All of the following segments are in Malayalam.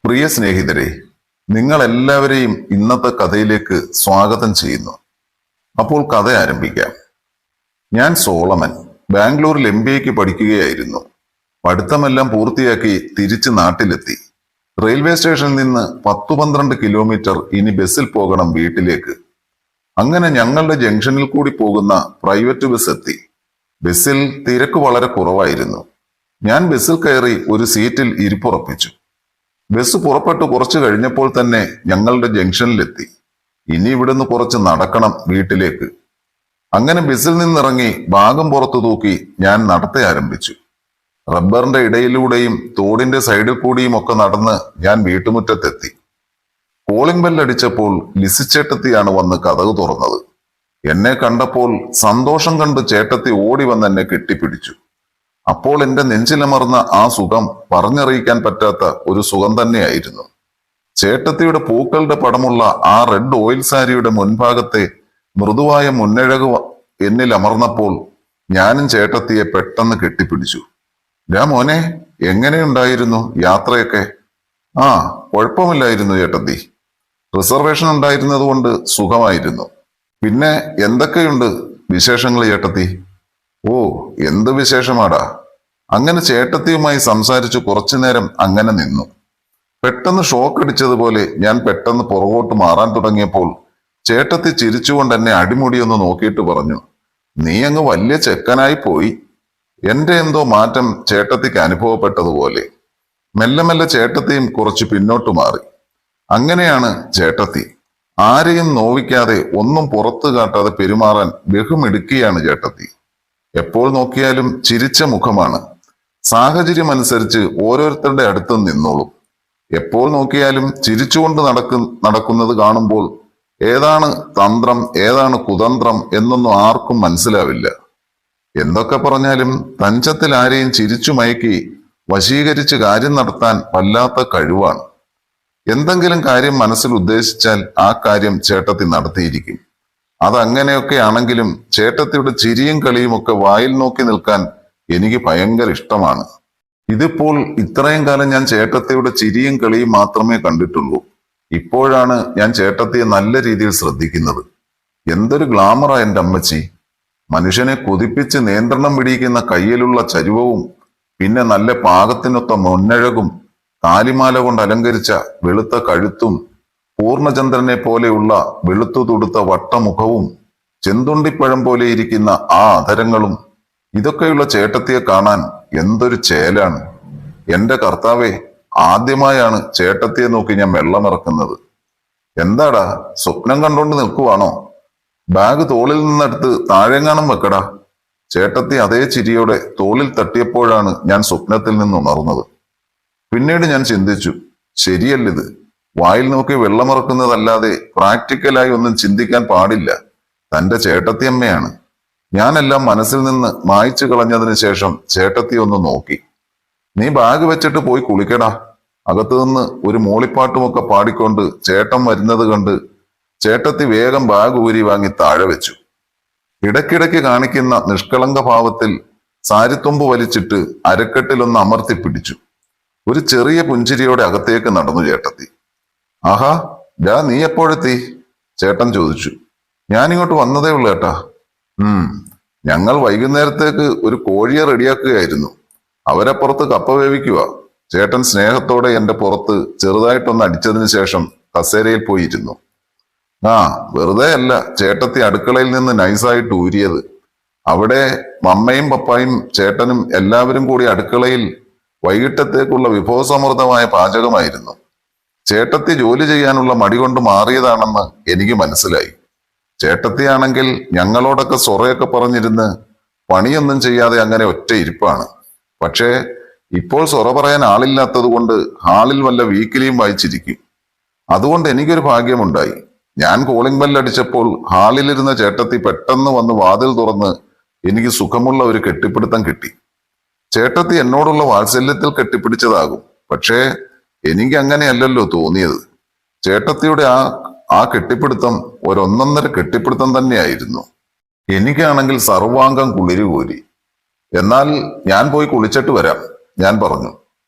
പ്രിയ സ്നേഹിതരെ, നിങ്ങൾ എല്ലാവരെയും ഇന്നത്തെ കഥയിലേക്ക് സ്വാഗതം ചെയ്യുന്നു. അപ്പോൾ കഥ ആരംഭിക്കാം. ഞാൻ സോളമൻ ബാംഗ്ലൂരിൽ MBAക്ക് പഠിക്കുകയായിരുന്നു. പഠിത്തമെല്ലാം പൂർത്തിയാക്കി തിരിച്ച് നാട്ടിലെത്തി. റെയിൽവേ സ്റ്റേഷനിൽ നിന്ന് 10-12 കിലോമീറ്റർ ഇനി ബസ്സിൽ പോകണം വീട്ടിലേക്ക്. അങ്ങനെ ഞങ്ങളുടെ ജംഗ്ഷനിൽ കൂടി പോകുന്ന പ്രൈവറ്റ് ബസ് എത്തി. ബസ്സിൽ തിരക്ക് വളരെ കുറവായിരുന്നു. ഞാൻ ബസ്സിൽ കയറി ഒരു സീറ്റിൽ ഇരിപ്പുറപ്പിച്ചു. ബസ് പുറപ്പെട്ടു കുറച്ചു കഴിഞ്ഞപ്പോൾ തന്നെ ഞങ്ങളുടെ ജംഗ്ഷനിലെത്തി. ഇനി ഇവിടുന്ന് കുറച്ച് നടക്കണം വീട്ടിലേക്ക്. അങ്ങനെ ബസ്സിൽ നിന്നിറങ്ങി ഭാഗം പുറത്തു തൂക്കി ഞാൻ നടത്ത ആരംഭിച്ചു. റബ്ബറിന്റെ ഇടയിലൂടെയും തോടിന്റെ സൈഡിൽ കൂടിയും ഒക്കെ നടന്ന് ഞാൻ വീട്ടുമുറ്റത്തെത്തി. കോളിംഗ് ബെല്ലടിച്ചപ്പോൾ ലിസി ചേട്ടത്തിയാണ് വന്ന് കതക് തുറന്നത്. എന്നെ കണ്ടപ്പോൾ സന്തോഷം കണ്ട് ചേട്ടത്തി ഓടി വന്ന് എന്നെ കെട്ടിപ്പിടിച്ചു. അപ്പോൾ എന്റെ നെഞ്ചിലമർന്ന ആ സുഖം പറഞ്ഞറിയിക്കാൻ പറ്റാത്ത ഒരു സുഖം തന്നെയായിരുന്നു. ചേട്ടത്തിയുടെ പൂക്കളുടെ പടമുള്ള ആ റെഡ് ഓയിൽ സാരിയുടെ മുൻഭാഗത്തെ മൃദുവായ മുന്നഴക് എന്നിൽ അമർന്നപ്പോൾ ഞാനും ചേട്ടത്തിയെ പെട്ടെന്ന് കെട്ടിപ്പിടിച്ചു. മോനെ, എങ്ങനെയുണ്ടായിരുന്നു യാത്രയൊക്കെ? ആ, കുഴപ്പമില്ലായിരുന്നു ചേട്ടത്തി. റിസർവേഷൻ ഉണ്ടായിരുന്നത് കൊണ്ട് സുഖമായിരുന്നു. പിന്നെ എന്തൊക്കെയുണ്ട് വിശേഷങ്ങൾ ചേട്ടത്തി? ഓ, എന്ത് വിശേഷമാടാ. അങ്ങനെ ചേട്ടത്തിയുമായി സംസാരിച്ചു കുറച്ചു നേരം അങ്ങനെ നിന്നു. പെട്ടെന്ന് ഷോക്ക് അടിച്ചതുപോലെ ഞാൻ പെട്ടെന്ന് പുറകോട്ട് മാറാൻ തുടങ്ങിയപ്പോൾ ചേട്ടത്തി ചിരിച്ചുകൊണ്ട് എന്നെ അടിമുടിയൊന്ന് നോക്കിയിട്ട് പറഞ്ഞു, നീ അങ്ങ് വലിയ ചെക്കനായി പോയി. എന്റെ എന്തോ മാറ്റം ചേട്ടത്തിക്ക് അനുഭവപ്പെട്ടതുപോലെ. മെല്ലെ മെല്ലെ ചേട്ടത്തിയും കുറച്ച് പിന്നോട്ട് മാറി. അങ്ങനെയാണ് ചേട്ടത്തി. ആരെയും നോവിക്കാതെ ഒന്നും പുറത്തു കാട്ടാതെ പെരുമാറാൻ ബഹുമിടുക്കിയാണ് ചേട്ടത്തി. എപ്പോൾ നോക്കിയാലും ചിരിച്ച മുഖമാണ്. സാഹചര്യം അനുസരിച്ച് ഓരോരുത്തരുടെ അടുത്തും നിന്നോളും. എപ്പോൾ നോക്കിയാലും ചിരിച്ചുകൊണ്ട് നടക്കുന്നത് കാണുമ്പോൾ ഏതാണ് തന്ത്രം ഏതാണ് കുതന്ത്രം എന്നൊന്നും ആർക്കും മനസ്സിലാവില്ല. എന്തൊക്കെ പറഞ്ഞാലും തഞ്ചത്തിൽ ആരെയും ചിരിച്ചു മയക്കി വശീകരിച്ച് കാര്യം നടത്താൻ വല്ലാത്ത കഴിവാണ്. എന്തെങ്കിലും കാര്യം മനസ്സിൽ ഉദ്ദേശിച്ചാൽ ആ കാര്യം ചേട്ടത്തി നടത്തിയിരിക്കും. അതങ്ങനെയൊക്കെ ആണെങ്കിലും ചേട്ടത്തിയുടെ ചിരിയും കളിയും ഒക്കെ വായിൽ നോക്കി നിൽക്കാൻ എനിക്ക് ഭയങ്കര ഇഷ്ടമാണ്. ഇതിപ്പോൾ ഇത്രയും കാലം ഞാൻ ചേട്ടത്തിയുടെ ചിരിയും കളിയും മാത്രമേ കണ്ടിട്ടുള്ളൂ. ഇപ്പോഴാണ് ഞാൻ ചേട്ടത്തിയെ നല്ല രീതിയിൽ ശ്രദ്ധിക്കുന്നത്. എന്തൊരു ഗ്ലാമറാ എൻ്റെ അമ്മച്ചി. മനുഷ്യനെ കൊതിപ്പിച്ച് നിയന്ത്രണം പിടിക്കുന്ന കയ്യിലുള്ള ചരുവവും പിന്നെ നല്ല പാകത്തിനൊത്ത മുന്നഴകും താലിമാല കൊണ്ട് അലങ്കരിച്ച വെളുത്ത കഴുത്തും പൂർണ്ണചന്ദ്രനെ പോലെയുള്ള വെളുത്തു തുടുത്ത വട്ടമുഖവും ചെന്തുണ്ടിപ്പഴം പോലെ ഇരിക്കുന്ന ആ അധരങ്ങളും, ഇതൊക്കെയുള്ള ചേട്ടത്തിയെ കാണാൻ എന്തൊരു ചേലാണ്. എന്റെ കർത്താവേ, ആദ്യമായാണ് ചേട്ടത്തിയെ നോക്കി ഞാൻ വെള്ളമിറക്കുന്നത്. എന്താടാ, സ്വപ്നം കണ്ടോണ്ട് നിൽക്കുവാണോ? ബാഗ് തോളിൽ നിന്നെടുത്ത് താഴെങ്ങാനും വെക്കടാ. ചേട്ടത്തി അതേ ചിരിയോടെ തോളിൽ തട്ടിയപ്പോഴാണ് ഞാൻ സ്വപ്നത്തിൽ നിന്ന് ഉണർന്നത്. പിന്നീട് ഞാൻ ചിന്തിച്ചു, ശരിയല്ലിത്. വായിൽ നോക്കി വെള്ളമിറക്കുന്നതല്ലാതെ പ്രാക്ടിക്കലായി ഒന്നും ചിന്തിക്കാൻ പാടില്ല. തന്റെ ചേട്ടത്തിയമ്മയാണ്. ഞാനെല്ലാം മനസ്സിൽ നിന്ന് മായ്ച്ചു കളഞ്ഞതിന് ശേഷം ചേട്ടത്തി ഒന്ന് നോക്കി. നീ ബാഗ് വെച്ചിട്ട് പോയി കുളിക്കടാ. അകത്തു നിന്ന് ഒരു മൂളിപ്പാട്ടുമൊക്കെ പാടിക്കൊണ്ട് ചേട്ടൻ വരുന്നത് കണ്ട് ചേട്ടത്തി വേഗം ബാഗ് ഊരി വാങ്ങി താഴെ വെച്ചു. ഇടയ്ക്കിടയ്ക്ക് കാണിക്കുന്ന നിഷ്കളങ്ക ഭാവത്തിൽ സാരിത്തുമ്പ് വലിച്ചിട്ട് അരക്കെട്ടിലൊന്ന് അമർത്തി പിടിച്ചു. ഒരു ചെറിയ പുഞ്ചിരിയോടെ അകത്തേക്ക് നടന്നു ചേട്ടത്തി. ആഹാ, നീ എപ്പോഴെത്തി? ചേട്ടൻ ചോദിച്ചു. ഞാനിങ്ങോട്ട് വന്നതേ ഉള്ളു ഏട്ടാ. ഞങ്ങൾ വൈകുന്നേരത്തേക്ക് ഒരു കോഴിയെ റെഡിയാക്കുകയായിരുന്നു. അവരപ്പുറത്ത് കപ്പ വേവിക്കുക. ചേട്ടൻ സ്നേഹത്തോടെ എന്റെ പുറത്ത് ചെറുതായിട്ടൊന്ന് അടിച്ചതിന് ശേഷം കസേരയിൽ പോയിരുന്നു. ആ, വെറുതെ അല്ല ചേട്ടത്തി അടുക്കളയിൽ നിന്ന് നൈസായിട്ട് ഊരിയത്. അവിടെ മമ്മയും പപ്പായും ചേട്ടനും എല്ലാവരും കൂടി അടുക്കളയിൽ വൈകിട്ടത്തേക്കുള്ള വിഭവസമൃദ്ധമായ പാചകമായിരുന്നു. ചേട്ടത്തി ജോലി ചെയ്യാനുള്ള മടി കൊണ്ട് മാറിയതാണെന്ന് എനിക്ക് മനസ്സിലായി. ചേട്ടത്തിയാണെങ്കിൽ ഞങ്ങളോടൊക്കെ സൊറയൊക്കെ പറഞ്ഞിരുന്ന് പണിയൊന്നും ചെയ്യാതെ അങ്ങനെ ഒറ്റ ഇരിപ്പാണ്. പക്ഷേ ഇപ്പോൾ സൊറ പറയാൻ ആളില്ലാത്തത് കൊണ്ട് ഹാളിൽ വല്ല വീക്കിലിയും വായിച്ചിരിക്കും. അതുകൊണ്ട് എനിക്കൊരു ഭാഗ്യമുണ്ടായി. ഞാൻ കോളിംഗ് ബെല്ലടിച്ചപ്പോൾ ഹാളിലിരുന്ന ചേട്ടത്തി പെട്ടെന്ന് വന്ന് വാതിൽ തുറന്ന് എനിക്ക് സുഖമുള്ള ഒരു കെട്ടിപ്പിടുത്തം കിട്ടി. ചേട്ടത്തി എന്നോടുള്ള വാത്സല്യത്തിൽ കെട്ടിപ്പിടിച്ചതാകും. പക്ഷേ എനിക്ക് അങ്ങനെയല്ലല്ലോ തോന്നിയത്. ചേട്ടത്തിയുടെ ആ കെട്ടിപ്പിടുത്തം ഒരൊന്നൊന്നര കെട്ടിപ്പിടുത്തം തന്നെയായിരുന്നു. എനിക്കാണെങ്കിൽ സർവാംഗം കുളിരുകോരി. എന്നാൽ ഞാൻ പോയി കുളിച്ചിട്ട് വരാം, ഞാൻ പറഞ്ഞു.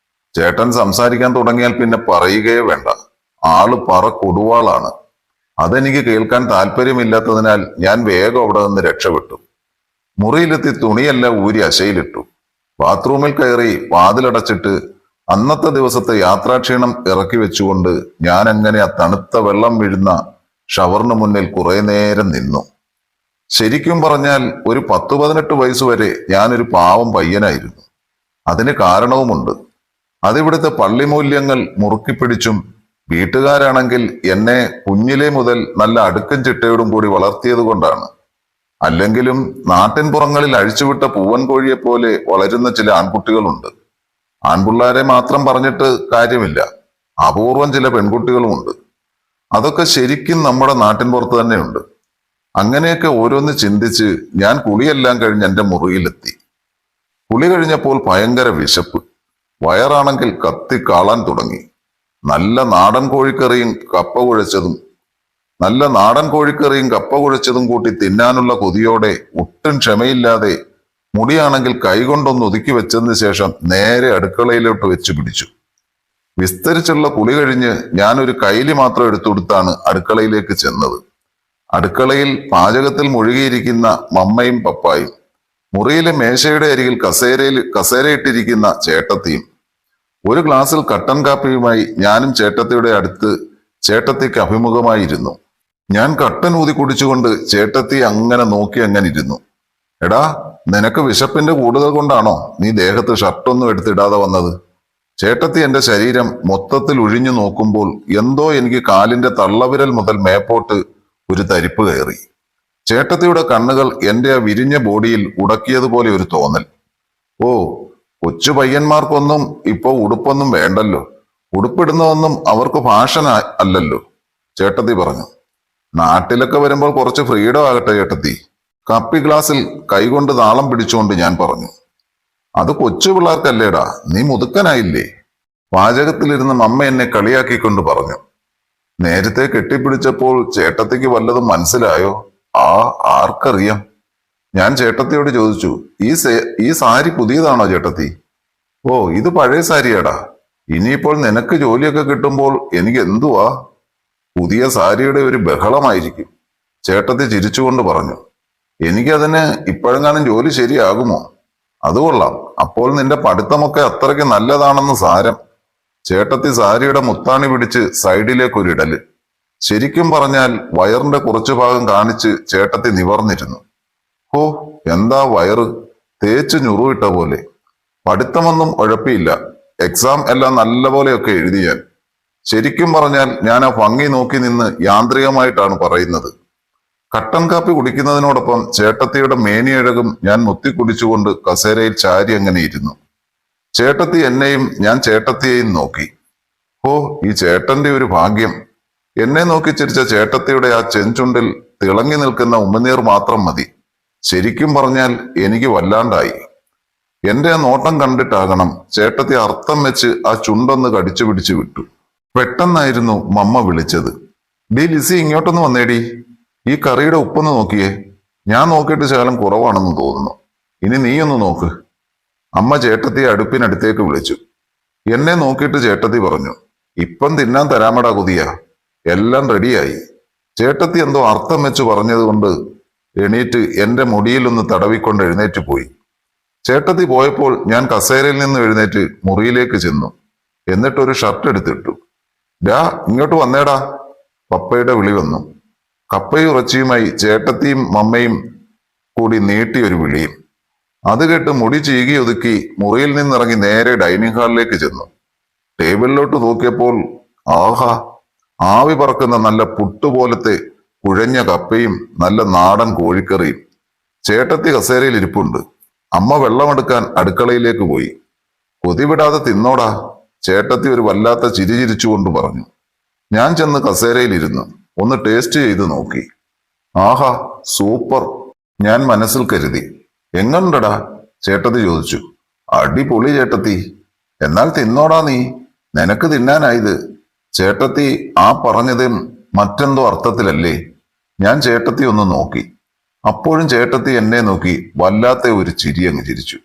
ചേട്ടൻ സംസാരിക്കാൻ തുടങ്ങിയാൽ പിന്നെ പറയുകയേ വേണ്ട. ആള് പറ കൊടുവാളാണ്. അതെനിക്ക് കേൾക്കാൻ താല്പര്യമില്ലാത്തതിനാൽ ഞാൻ വേഗം അവിടെ നിന്ന് രക്ഷപ്പെട്ടു. മുറിയിലെത്തി തുണിയെല്ലാം ഊരി അശയിലിട്ടു. ബാത്റൂമിൽ കയറി വാതിലടച്ചിട്ട് അന്നത്തെ ദിവസത്തെ യാത്രാക്ഷീണം ഇറക്കി വെച്ചുകൊണ്ട് ഞാൻ അങ്ങനെ ആ തണുത്ത വെള്ളം വീഴുന്ന ഷവറിന് മുന്നിൽ കുറെ നേരം നിന്നു. ശരിക്കും പറഞ്ഞാൽ ഒരു 10-18 വയസ്സുവരെ ഞാനൊരു പാവം പയ്യനായിരുന്നു. അതിന് കാരണവുമുണ്ട്. അതിവിടുത്തെ പള്ളിമൂല്യങ്ങൾ മുറുക്കിപ്പിടിച്ചും വീട്ടുകാരാണെങ്കിൽ എന്നെ കുഞ്ഞിലേ മുതൽ നല്ല അടുക്കും ചിട്ടയോടും കൂടി വളർത്തിയത് കൊണ്ടാണ്. അല്ലെങ്കിലും നാട്ടിൻപുറങ്ങളിൽ അഴിച്ചുവിട്ട പൂവൻ കോഴിയെ പോലെ വളരുന്ന ചില ആൺകുട്ടികളുണ്ട്. ആൺപിള്ളാരെ മാത്രം പറഞ്ഞിട്ട് കാര്യമില്ല, അപൂർവം ചില പെൺകുട്ടികളുമുണ്ട്. അതൊക്കെ ശരിക്കും നമ്മുടെ നാട്ടിൻപുറത്ത് തന്നെയുണ്ട്. അങ്ങനെയൊക്കെ ഓരോന്ന് ചിന്തിച്ച് ഞാൻ കുളിയെല്ലാം കഴിഞ്ഞ് എൻ്റെ മുറിയിലെത്തി. കുളി കഴിഞ്ഞപ്പോൾ ഭയങ്കര വിശപ്പ്. വയറാണെങ്കിൽ കത്തി കാളാൻ തുടങ്ങി. നല്ല നാടൻ കോഴിക്കറിയും കപ്പ കുഴച്ചതും കൂട്ടി തിന്നാനുള്ള കൊതിയോടെ ഒട്ടും ക്ഷമയില്ലാതെ മുടിയാണെങ്കിൽ കൈകൊണ്ടൊന്ന് ഒതുക്കി വെച്ചതിന് ശേഷം നേരെ അടുക്കളയിലോട്ട് വെച്ച് പിടിച്ചു. വിസ്തരിച്ചുള്ള കുളി കഴിഞ്ഞ് ഞാനൊരു കൈലി മാത്രം എടുത്തുകൊടുത്താണ് അടുക്കളയിലേക്ക് ചെന്നത്. അടുക്കളയിൽ പാചകത്തിൽ മുഴുകിയിരിക്കുന്ന മമ്മയും പപ്പായും, മുറിയിലെ മേശയുടെ അരികിൽ കസേരയിട്ടിരിക്കുന്ന ചേട്ടത്തിയും, ഒരു ഗ്ലാസ്സിൽ കട്ടൻ കാപ്പിയുമായി ഞാനും ചേട്ടത്തിയുടെ അടുത്ത് ചേട്ടത്തിക്ക് അഭിമുഖമായിരുന്നു. ഞാൻ കട്ടൻ ഊതി കുടിച്ചുകൊണ്ട് ചേട്ടത്തി അങ്ങനെ നോക്കി അങ്ങനെ ഇരുന്നു. എടാ, നിനക്ക് വിശപ്പിന്റെ കൂടുതൽ കൊണ്ടാണോ നീ ദേഹത്ത് ഷർട്ടൊന്നും എടുത്തിടാതെ വന്നത്? ചേട്ടത്തി എന്റെ ശരീരം മൊത്തത്തിൽ ഒഴിഞ്ഞു നോക്കുമ്പോൾ എന്തോ എനിക്ക് കാലിന്റെ തള്ളവിരൽ മുതൽ മേപ്പോട്ട് ഒരു തരിപ്പ് കയറി. ചേട്ടത്തിയുടെ കണ്ണുകൾ എന്റെ ആ വിരിഞ്ഞ ബോഡിയിൽ ഉടക്കിയതുപോലെ ഒരു തോന്നൽ. ഓ, കൊച്ചു പയ്യന്മാർക്കൊന്നും ഇപ്പോ ഉടുപ്പൊന്നും വേണ്ടല്ലോ, ഉടുപ്പിടുന്നതൊന്നും അവർക്ക് ഫാഷൻ അല്ലല്ലോ, ചേട്ടത്തി പറഞ്ഞു. നാട്ടിലൊക്കെ വരുമ്പോൾ കുറച്ച് ഫ്രീഡം ആകട്ടെ ചേട്ടത്തി. കപ്പി ഗ്ലാസ്സിൽ കൈകൊണ്ട് താളം പിടിച്ചുകൊണ്ട് ഞാൻ പറഞ്ഞു. അത് കൊച്ചു പിള്ളേർക്കല്ലേടാ, നീ മുതുക്കനായില്ലേ? പാചകത്തിലിരുന്ന് അമ്മ എന്നെ കളിയാക്കിക്കൊണ്ട് പറഞ്ഞു. നേരത്തെ കെട്ടിപ്പിടിച്ചപ്പോൾ ചേട്ടത്തിക്ക് വല്ലതും മനസ്സിലായോ? ആർക്കറിയാം. ഞാൻ ചേട്ടത്തിയോട് ചോദിച്ചു, ഈ സാരി പുതിയതാണോ ചേട്ടത്തി? ഓ, ഇത് പഴയ സാരിയാടാ. ഇനിയിപ്പോൾ നിനക്ക് ജോലിയൊക്കെ കിട്ടുമ്പോൾ എനിക്ക് എന്തുവാ, പുതിയ സാരിയുടെ ഒരു ബഹളമായിരിക്കും, ചേട്ടത്തി ചിരിച്ചുകൊണ്ട് പറഞ്ഞു. എനിക്കതിന് ഇപ്പോഴെങ്ങാനും ജോലി ശരിയാകുമോ? അത് കൊള്ളാം. അപ്പോൾ നിന്റെ പഠിത്തമൊക്കെ അത്രയ്ക്ക് നല്ലതാണെന്ന് സാരം. ചേട്ടത്തി സാരിയുടെ മുത്താണി പിടിച്ച് സൈഡിലേക്കൊരിടല്. ശരിക്കും പറഞ്ഞാൽ വയറിന്റെ കുറച്ചു ഭാഗം കാണിച്ച് ചേട്ടത്തി നിവർന്നിരുന്നു. ഓ, എന്താ വയറ്, തേച്ച് ഞുറുവിട്ട പോലെ. പഠിത്തമൊന്നും ഉഴപ്പിയില്ല. എക്സാം എല്ലാം നല്ലപോലെയൊക്കെ എഴുതി ഞാൻ. ശരിക്കും പറഞ്ഞാൽ ഞാൻ ആ ഭംഗി നോക്കി നിന്ന് യാന്ത്രികമായിട്ടാണ് പറയുന്നത്. കട്ടൻ കാപ്പി കുടിക്കുന്നതിനോടൊപ്പം ചേട്ടത്തിയുടെ മേനിയഴകും ഞാൻ മുത്തിക്കുടിച്ചുകൊണ്ട് കസേരയിൽ ചാരി അങ്ങനെ ഇരുന്നു. ചേട്ടത്തി എന്നെയും ഞാൻ ചേട്ടത്തിയെയും നോക്കി. ഓ, ഈ ചേട്ടന്റെ ഒരു ഭാഗ്യം. എന്നെ നോക്കി ചിരിച്ച ചേട്ടത്തിയുടെ ആ ചെഞ്ചുണ്ടിൽ തിളങ്ങി നിൽക്കുന്ന ഉമിനീർ മാത്രം മതി. ശരിക്കും പറഞ്ഞാൽ എനിക്ക് വല്ലാണ്ടായി. എന്റെ ആ നോട്ടം കണ്ടിട്ടാകണം ചേട്ടത്തി അർത്ഥം വെച്ച് ആ ചുണ്ടൊന്ന് കടിച്ചു പിടിച്ചു വിട്ടു. പെട്ടെന്നായിരുന്നു മമ്മ വിളിച്ചത്. ഡി ലിസി, ഇങ്ങോട്ടൊന്ന് വന്നേടി. ഈ കറിയുടെ ഉപ്പൊന്ന് നോക്കിയേ. ഞാൻ നോക്കിയിട്ട് ശകലം കുറവാണെന്ന് തോന്നുന്നു. ഇനി നീയൊന്ന് നോക്ക്. അമ്മ ചേട്ടത്തിയെ അടുപ്പിനടുത്തേക്ക് വിളിച്ചു. എന്നെ നോക്കിയിട്ട് ചേട്ടത്തി പറഞ്ഞു, ഇപ്പം തിന്നാൻ തരാമടാ കുതിയ, എല്ലാം റെഡിയായി. ചേട്ടത്തി എന്തോ അർത്ഥം വെച്ച് പറഞ്ഞത് കൊണ്ട് എണീറ്റ് എന്റെ മുടിയിലൊന്ന് തടവിക്കൊണ്ട് എഴുന്നേറ്റ് പോയി. ചേട്ടത്തി പോയപ്പോൾ ഞാൻ കസേരയിൽ നിന്ന് എഴുന്നേറ്റ് മുറിയിലേക്ക് ചെന്നു. എന്നിട്ടൊരു ഷർട്ട് എടുത്തിട്ടു. ഡാ, ഇങ്ങോട്ട് വന്നേടാ. പപ്പയുടെ വിളി വന്നു. കപ്പയും ഇറച്ചിയുമായി ചേട്ടത്തിയും മമ്മയും കൂടി നീട്ടിയൊരു വിളിയും. അത് കേട്ട് മുടി ചീകി ഒതുക്കി മുറിയിൽ നിന്നിറങ്ങി നേരെ ഡൈനിങ് ഹാളിലേക്ക് ചെന്നു. ടേബിളിലോട്ട് നോക്കിയപ്പോൾ ആഹാ, ആവി പറക്കുന്ന നല്ല പുട്ടുപോലത്തെ കുഴഞ്ഞ കപ്പയും നല്ല നാടൻ കോഴിക്കറിയും. ചേട്ടത്തി കസേരയിൽ ഇരിപ്പുണ്ട്. അമ്മ വെള്ളമെടുക്കാൻ അടുക്കളയിലേക്ക് പോയി. കൊതിവിടാതെ തിന്നോടാ, ചേട്ടത്തി ഒരു വല്ലാത്ത ചിരി ചിരിച്ചുകൊണ്ട് പറഞ്ഞു. ഞാൻ ചെന്ന് കസേരയിലിരുന്നു. ഒന്ന് ടേസ്റ്റ് ചെയ്ത് നോക്കി. ആഹാ, സൂപ്പർ, ഞാൻ മനസ്സിൽ കരുതി. എങ്ങനുണ്ടടാ? ചേട്ടത്തി ചോദിച്ചു. അടിപൊളി ചേട്ടത്തി. എന്നാൽ തിന്നോടാ നീ, നിനക്ക് തിന്നാനായത്. ചേട്ടത്തി ആ പറഞ്ഞത് മറ്റെന്തോ അർത്ഥത്തിലല്ലേ? ഞാൻ ചേട്ടത്തി ഒന്ന് നോക്കി. അപ്പോഴും ചേട്ടത്തി എന്നെ നോക്കി വല്ലാത്ത ഒരു ചിരി അങ്ങ് ചിരിച്ചു.